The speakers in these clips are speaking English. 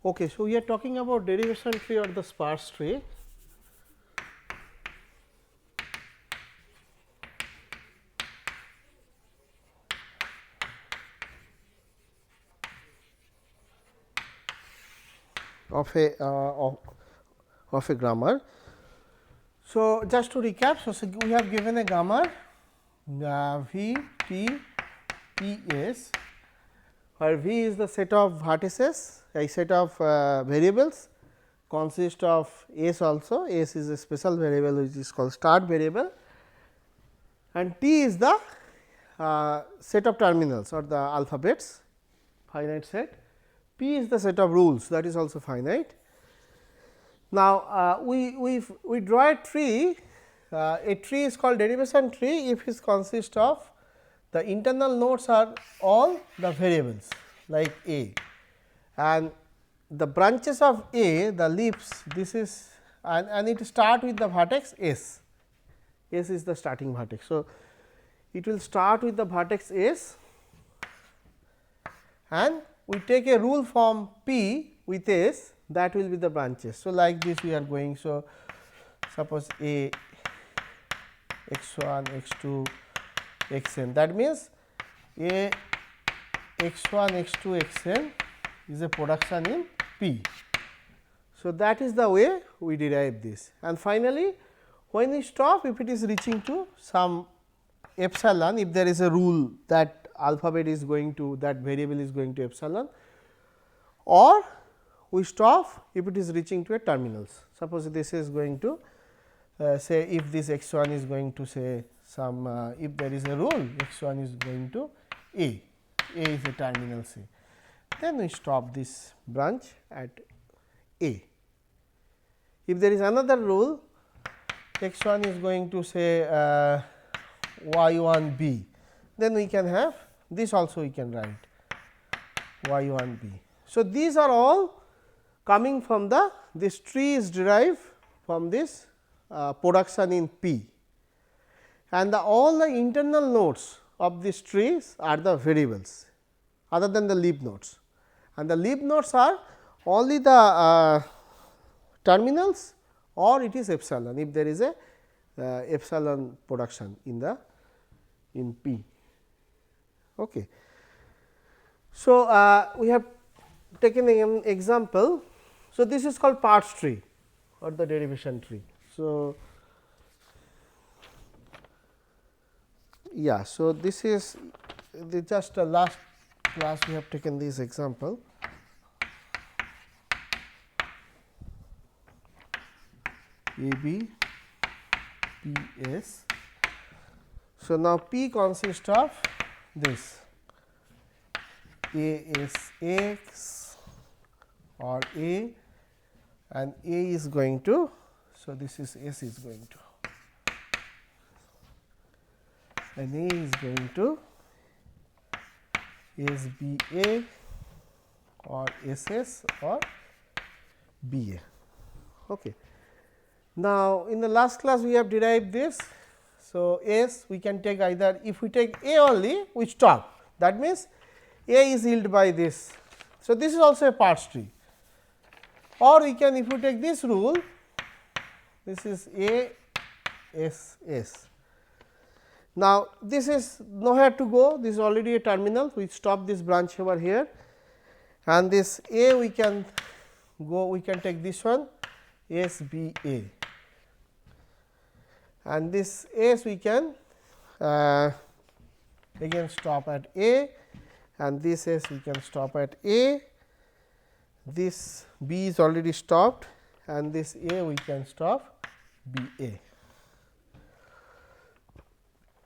Okay, so we are talking about derivation tree or the sparse tree. Of a grammar. So, just to recap, so we have given a grammar V T P S, where V is the set of vertices, a set of variables consist of S also. S is a special variable which is called start variable, and T is the set of terminals or the alphabets, finite set. P is the set of rules, that is also finite. Now, we draw a tree. A tree is called derivation tree if it consists of the internal nodes are all the variables like A, and the branches of A, the leaves, this is and it start with the vertex S. S is the starting vertex. So, it will start with the vertex S, and we take a rule from P with S, that will be the branches. So, like this we are going. So, suppose A x 1 x 2 x n, that means A x 1 x 2 x n is a production in P. So, that is the way we derive this, and finally, when we stop, if it is reaching to some epsilon, if there is a rule that alphabet is going to, that variable is going to epsilon, or we stop if it is reaching to a terminals. Suppose this is going to say, if this x 1 is going to say some if there is a rule x 1 is going to A is a terminal C, then we stop this branch at A. If there is another rule x 1 is going to say y 1 B, then we can have this also, we can write y 1 B. So, these are all coming from the, this tree is derived from this production in P, and all the internal nodes of these trees are the variables other than the leaf nodes, and the leaf nodes are only the terminals, or it is epsilon if there is a epsilon production in P. Okay. So, we have taken an example. So, this is called Parse tree or the derivation tree. So, yeah, so this is just a last class we have taken this example. A B P S. So, now P consists of this A is x or A, and A is going to, so this is S is going to, and A is going to S B A or S S or B A. Okay. Now, in the last class we have derived this. So, S we can take either, if we take A only we stop, that means A is yielded by this. So, this is also a Parse tree, or we can, if you take this rule, this is A S S. Now, this is nowhere to go, this is already a terminal, we stop this branch over here, and this A we can go, we can take this one S B A, and this S we can again stop at A, and this S we can stop at A, this B is already stopped, and this A we can stop B A.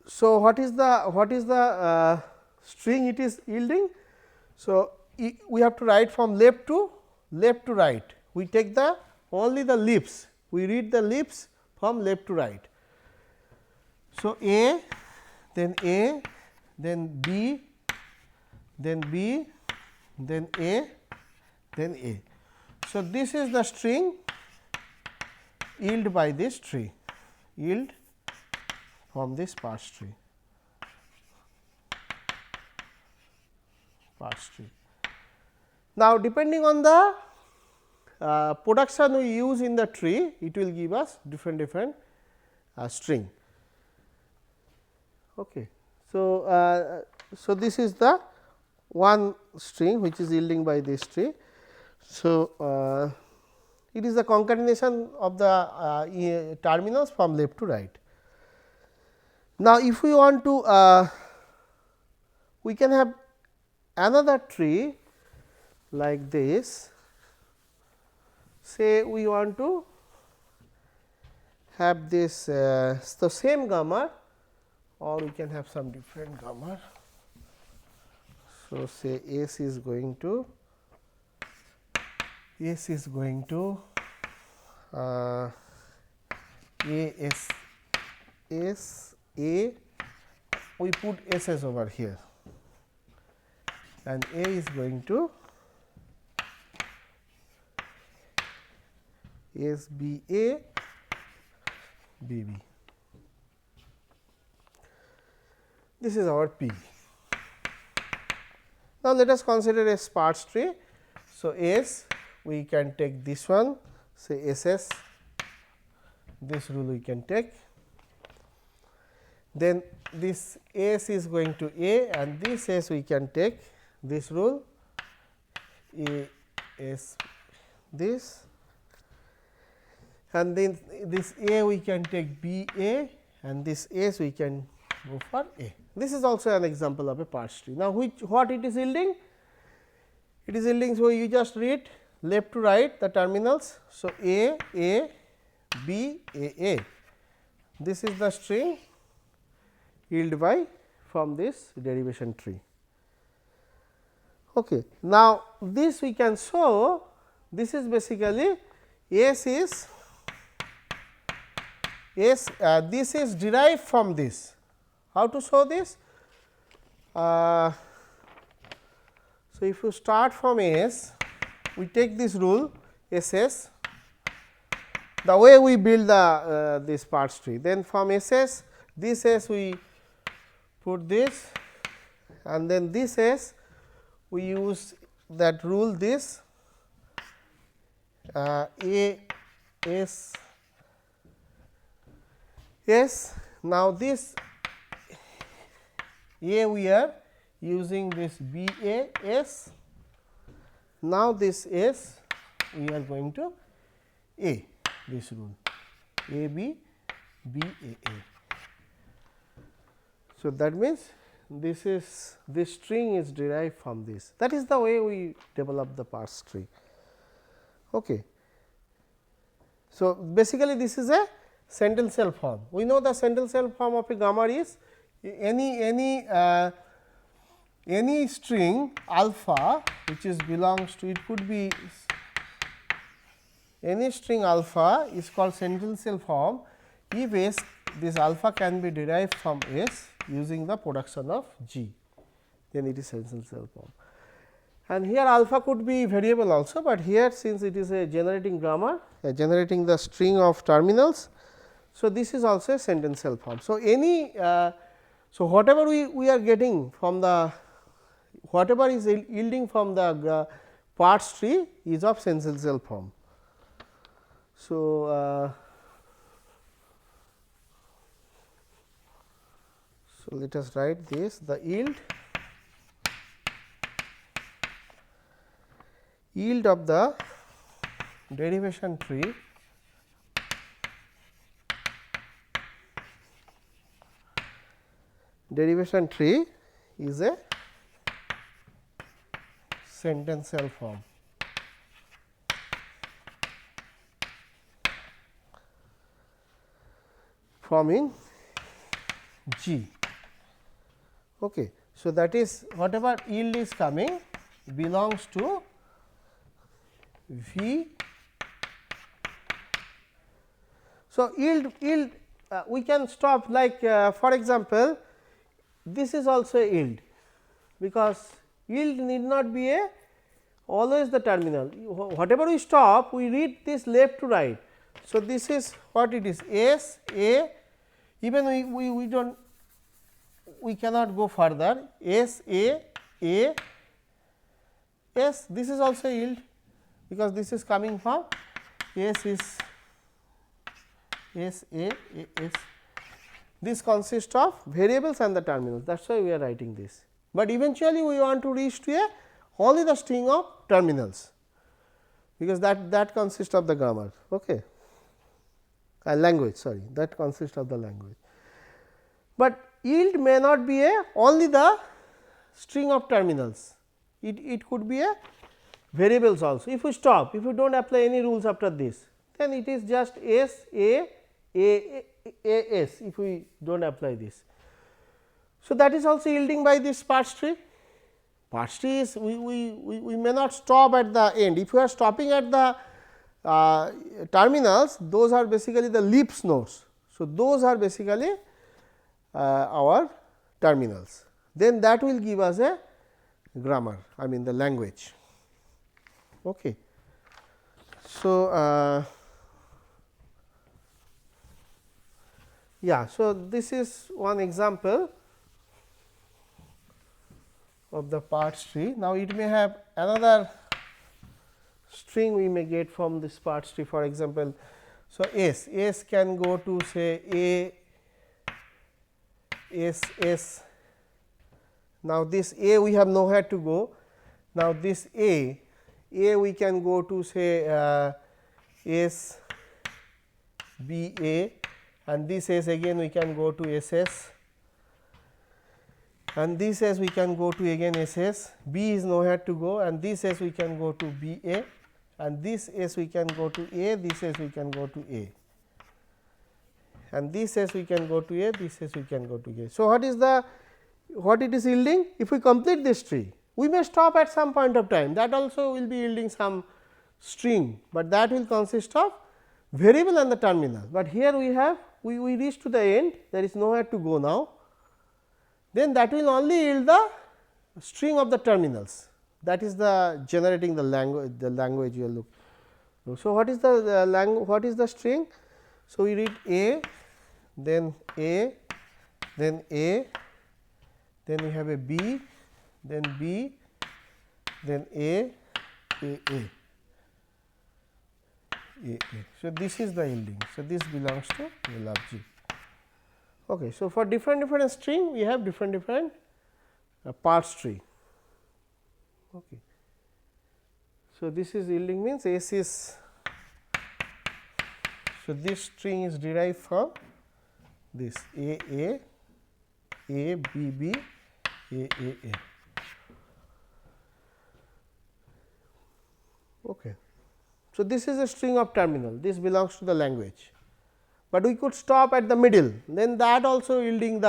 So, what is the string it is yielding? So, we have to write from left to right, we take the only the leaves, we read the leaves from left to right. So, A, then B, then B, then A, then A. So, this is the string yielded by this tree, yield from this Parse tree. Now, depending on the production we use in the tree, it will give us different string. Okay. So, so this is the one string which is yielding by this tree. So, it is the concatenation of the terminals from left to right. Now, if we want to we can have another tree like this. Say we want to have this the same grammar, or we can have some different grammar. So, say S is going to A S S A, we put S S over here, and A is going to S B A B B. This is our P. Now, let us consider a sparse tree. So, S we can take this one, say S S, this rule we can take. Then this S is going to A, and this S we can take this rule A S this, and then this A we can take B A, and this S we can go for A. This is also an example of a parse tree. Now, what it is yielding? It is yielding, so you just read left to right the terminals. So, A B A. This is the string yielded by from this derivation tree. Okay. Now, this we can show, this is basically S is S, this is derived from this. How to show this? So, if you start from S, we take this rule S S, the way we build the this parse tree. Then from S S, this S we put this, and then this S we use that rule this A S S. Now, this A we are using this B A S. Now, this S we are going to A, this rule A B B A A. So, that means this string is derived from this. That is the way we develop the parse tree. Okay. So, basically this is a sentential form. We know the sentential form of a grammar is any string alpha which is belongs to, it could be any string alpha is called sentential form if S, this alpha can be derived from S using the production of G, then it is sentential form. And here alpha could be variable also, but here since it is a generating grammar, generating the string of terminals. So, this is also a sentential form. So, so whatever we are getting from the, whatever is yielding from the parse tree is of sentential form. So, so let us write this, the yield of the derivation tree is a sentential form. Forming G. Okay. So, that is whatever yield is coming belongs to V. So, yield we can stop, like for example, this is also a yield, because yield need not be a always the terminal. Whatever we stop, we read this left to right. So, this is what it is S A, even we do not, we cannot go further, S A S, this is also yield, because this is coming from S is S A S. This consists of variables and the terminals, that is why we are writing this, but eventually we want to reach to a only the string of terminals, because that consists of the grammar, okay, language, sorry, that consists of the language. But yield may not be a only the string of terminals, it could be a variables also. If we stop, if we do not apply any rules after this, then it is just S A S if we do not apply this. So, that is also yielding by this parse tree. Parse tree is we may not stop at the end. If you are stopping at the terminals, those are basically the leaps nodes. So, those are basically our terminals, then that will give us a grammar, I mean the language. Okay. So, yeah, so this is one example of the parse tree. Now, it may have another string we may get from this parse tree, for example. So, S can go to say A S S. Now, this A we have nowhere to go. Now, this A we can go to say S B A, and this S again we can go to S S, and this S we can go to again S S, B is nowhere to go, and this S we can go to B A, and this S we can go to A, this S we can go to A, and this S we can go to A, this S we can go to A. So, what it is yielding? If we complete this tree, we may stop at some point of time, that also will be yielding some string, but that will consist of variable and the terminal. But here we have we reach to the end, there is nowhere to go now, then that will only yield the string of the terminals, that is the generating the language you are looking. So, what is the string? So, we read A, then A, then A, then we have a B, then B, then A. So, this is the yielding. So, this belongs to L of G. Okay. So, for different string we have different parse tree. Okay. So, this is yielding means S is. So, this string is derived from this A B B A. Okay. So, this is a string of terminal, this belongs to the language, but we could stop at the middle, then that also yielding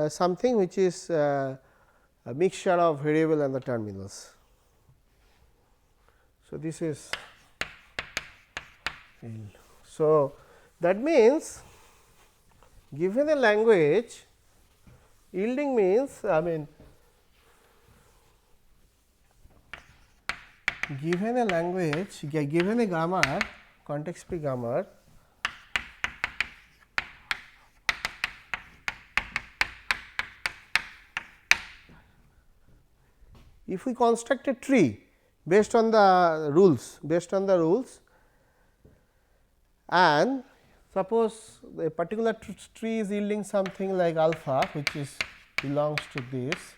something which is a mixture of variable and the terminals. So, this is yield. So, that means given a language, yielding means given a language, given a grammar, context free grammar, if we construct a tree based on the rules, and suppose a particular tree is yielding something like alpha, which is belongs to this.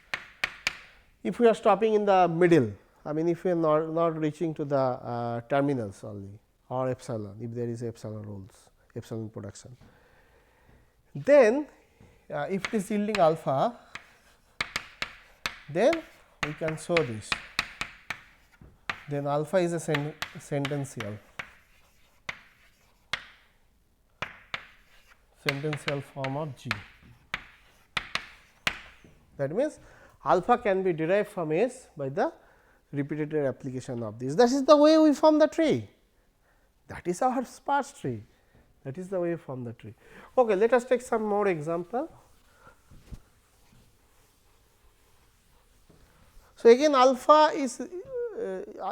If we are stopping in the middle, if we are not reaching to the terminals only or epsilon, if there is epsilon rules, epsilon production, then if it is yielding alpha, then we can show this, then alpha is a sentential form of G. That means, alpha can be derived from S by the repeated application of this. That is the way we form the tree. That is our sparse tree. That is the way we form the tree. Okay, let us take some more example. So, again alpha is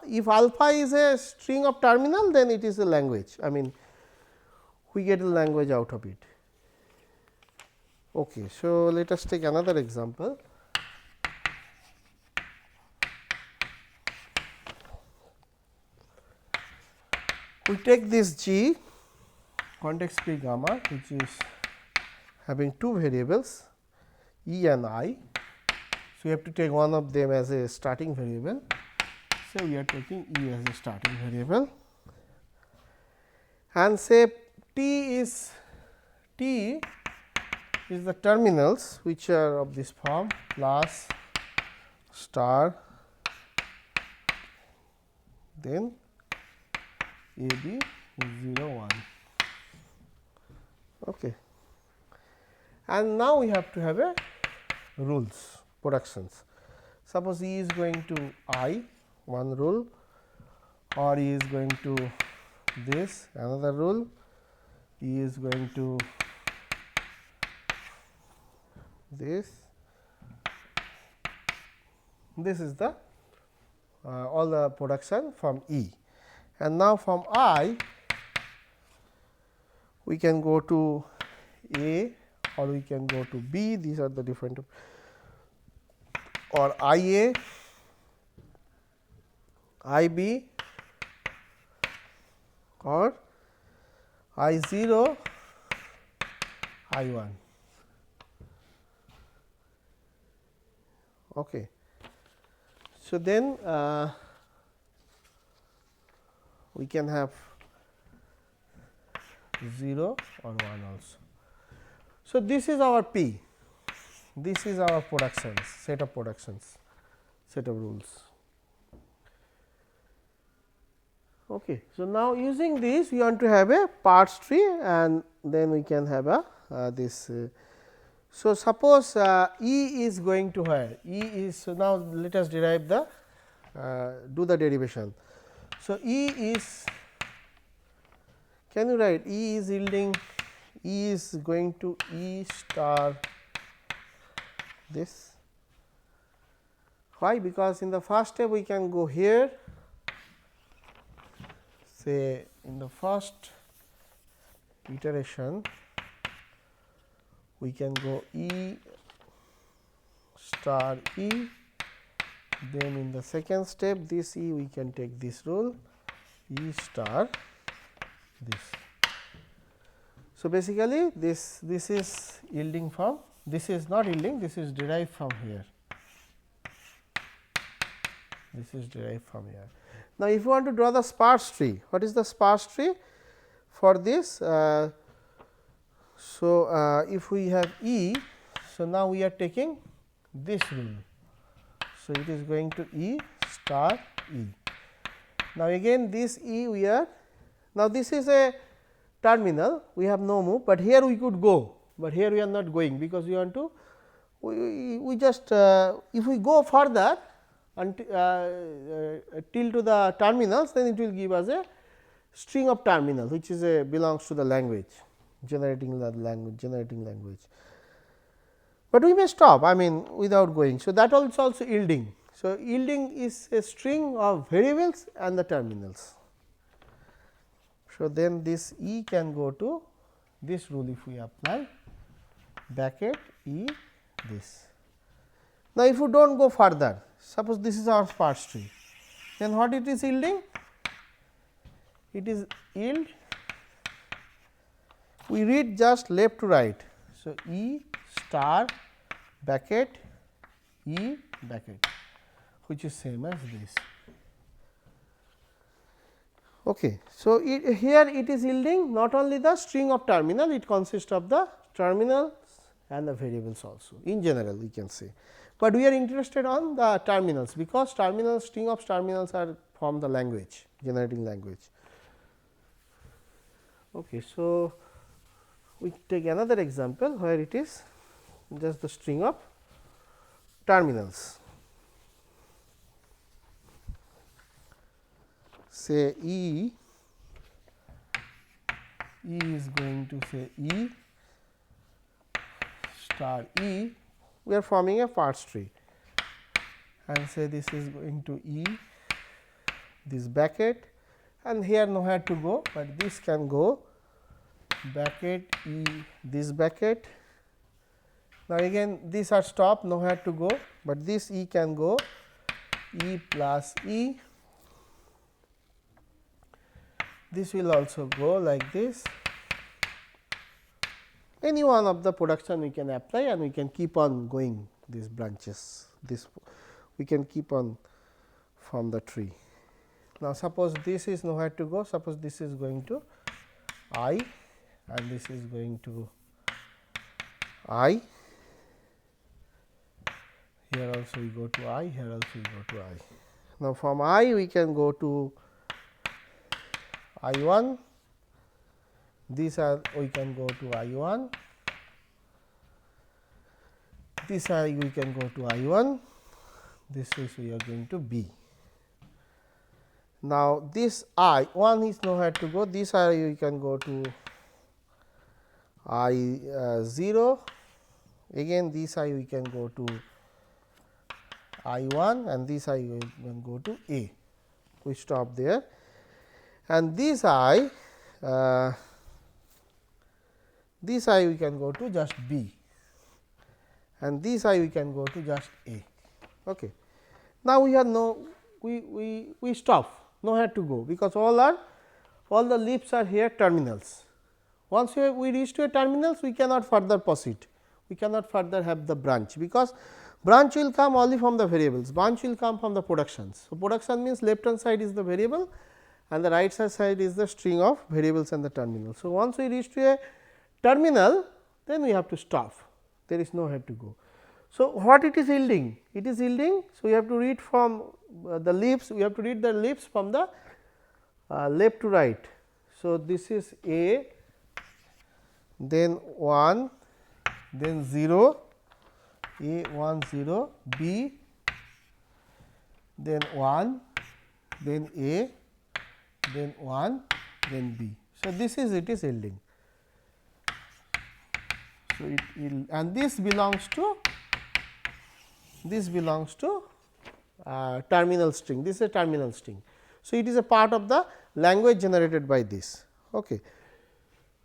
if alpha is a string of terminal, then it is a language. We get a language out of it. Okay, so let us take another example. We take this G context free gamma, which is having two variables E and I. So, we have to take one of them as a starting variable. So, we are taking E as a starting variable and say T is the terminals which are of this form plus star then A B 0 1. Okay. And now, we have to have a rules productions. Suppose E is going to I one rule, or E is going to this another rule, E is going to this. This is the all the production from E, and now from I we can go to A or we can go to B. These are the different, or I A, I B, or I 0, I 1. Okay. So, then we can have 0 or 1 also. So, this is our P, this is our productions, set of productions, set of rules. Okay. So, now using this we want to have a parse tree, and then we can have a this. So, suppose E is going to where? E is, so now let us derive the do the derivation. So, E is, can you write E is yielding, E is going to E star this. Why? Because in the first step we can go here, say in the first iteration we can go E star E, then in the second step this E we can take this rule E star this. So, basically this is yielding from, this is not yielding, this is derived from here, this is derived from here. Now, if you want to draw the sparse tree, what is the sparse tree for this? If we have E, so now we are taking this rule. So, it is going to E star E. Now, again this E we are, now this is a terminal, we have no move, but here we could go, but here we are not going, because we want to, we just if we go further until till to the terminals, then it will give us a string of terminals, which is a belongs to the language, generating the language. But we may stop, I mean without going. So, that also yielding. So, yielding is a string of variables and the terminals. So, then this E can go to this rule if we apply bracket E this. Now, if you do not go further, suppose this is our sparse tree, then what it is yielding? It is yield, we read just left to right. So, E star bracket E bracket, which is same as this. Okay. So, here it is yielding not only the string of terminal, it consists of the terminals and the variables also, in general we can say, but we are interested on the terminals, because terminals, string of terminals are from the language, generating language. Okay. So, we take another example where it is just the string of terminals. Say E is going to say E star E, we are forming a parse tree, and say this is going to E this bracket, and here nowhere to go, but this can go bracket E this bracket. Now, again these are stopped, nowhere to go, but this E can go E plus E. this will also go like this. Any one of the production we can apply and we can keep on going these branches, this we can keep on from the tree. Now, suppose this is nowhere to go, suppose this is going to I and this is going to I, here also we go to I, here also we go to I. Now, from I we can go to I 1, these are we can go to I 1, this I we can go to I 1, this is we are going to B. Now, this I 1 is nowhere to go, this I we can go to I 0, again this I we can go to I 1 and this I we can go to A. We stop there and this I we can go to just B and this I we can go to just A. Okay. Now, we have we stop, nowhere to go, because all the leaves are here terminals. Once we reach to a terminals, we cannot further proceed, we cannot further have the branch, because branch will come only from the variables, branch will come from the productions. So, production means left hand side is the variable and the right side is the string of variables and the terminal. So, once we reach to a terminal, then we have to stop, there is nowhere to go. So, what it is yielding? It is yielding. So, we have to read from the leaves, we have to read the leaves from the left to right. So, this is A, then 1, then 0, A 1 0, B, then 1, then A, then 1, then B. So, this is it is yielding. So, it and this belongs to terminal string, this is a terminal string. So, it is a part of the language generated by this. Okay.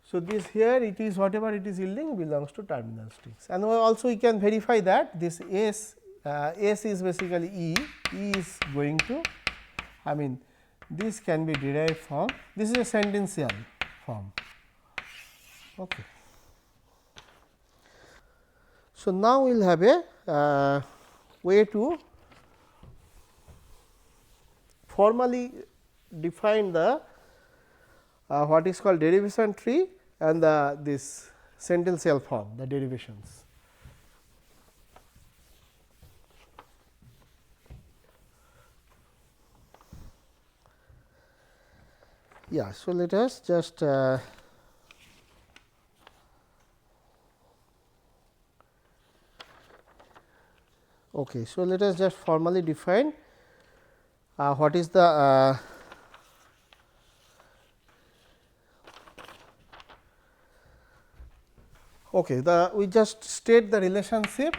So, this here it is whatever it is yielding belongs to terminal strings, and also we can verify that this S is basically E is going to, I mean this can be derived from, this is a sentential form. Okay. So, now we will have a way to formally define the what is called derivation tree and this sentential form, the derivations. Yeah, so let us just okay. So, let us just formally define what is the okay, we just state the relationship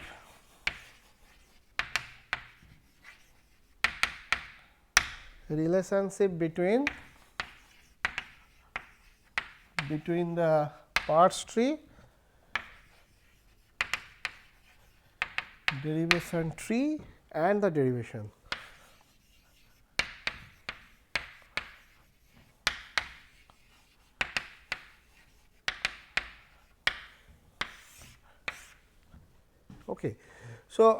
between the Parse tree, derivation tree and the derivation. Okay. So,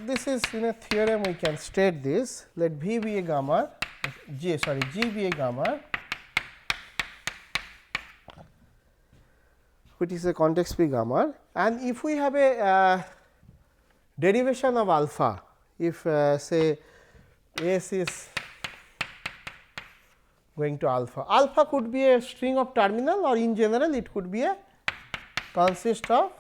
this is in a theorem we can state this, let V be a gamma, G be a gamma, which is a context free gamma, and if we have a derivation of alpha, if say S is going to alpha, alpha could be a string of terminal or in general it could be a consist of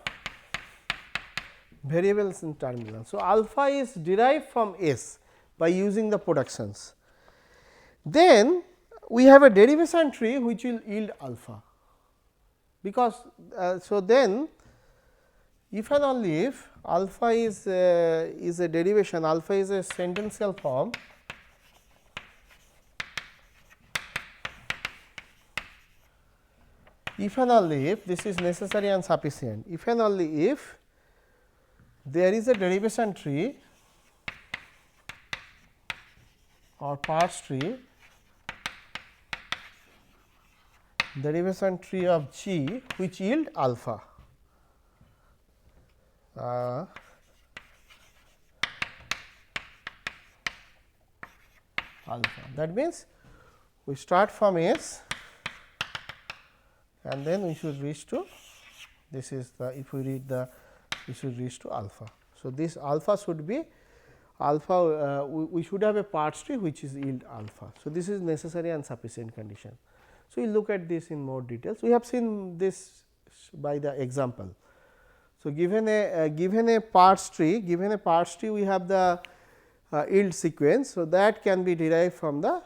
variables in terminal. So, alpha is derived from S by using the productions. Then we have a derivation tree which will yield alpha, because so then if and only if alpha is a derivation, alpha is a sentential form, if and only if this is necessary and sufficient, if and only if there is a derivation tree or Parse tree derivation tree of G which yield alpha. Alpha. That means, we start from S and then we should reach to, this is the, if we read the, we should reach to alpha. So, this alpha should be alpha, we should have a Parse tree which is yield alpha. So, this is necessary and sufficient condition. So, we will look at this in more details. We have seen this by the example. So, given a Parse tree, we have the yield sequence. So, that can be derived from the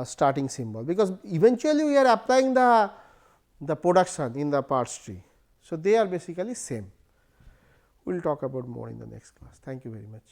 starting symbol, because eventually we are applying the production in the Parse tree. So, they are basically same. We will talk about more in the next class. Thank you very much.